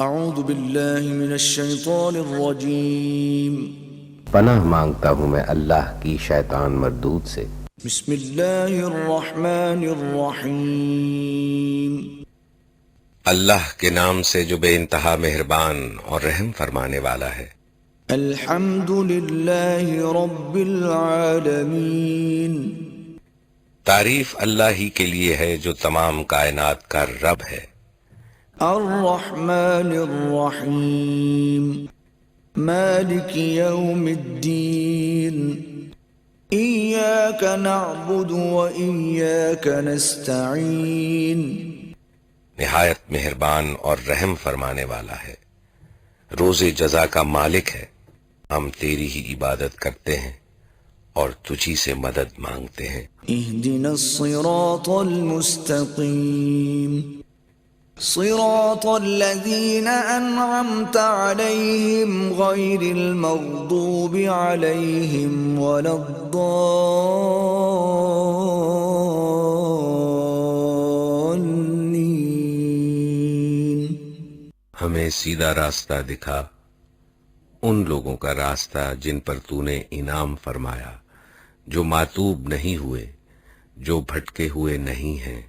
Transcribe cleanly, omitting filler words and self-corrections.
اعوذ باللہ من الشیطان الرجیم پناہ مانگتا ہوں میں اللہ کی شیطان مردود سے۔ بسم اللہ الرحمن الرحیم اللہ کے نام سے جو بے انتہا مہربان اور رحم فرمانے والا ہے۔ الحمد للہ رب العالمین، تعریف اللہ ہی کے لیے ہے جو تمام کائنات کا رب ہے۔ الرحمن الرحیم مالک یوم الدین، ایاک نعبد و ایاک نستعین، نہایت مہربان اور رحم فرمانے والا ہے، روز جزا کا مالک ہے۔ ہم تیری ہی عبادت کرتے ہیں اور تجھی سے مدد مانگتے ہیں۔ اہدنا الصراط المستقیم، صراط الذین انعمت علیہم غیر المغضوب علیہم ولا الضالین۔ ہمیں سیدھا راستہ دکھا، ان لوگوں کا راستہ جن پر تو نے انعام فرمایا، جو ماتوب نہیں ہوئے، جو بھٹکے ہوئے نہیں ہیں۔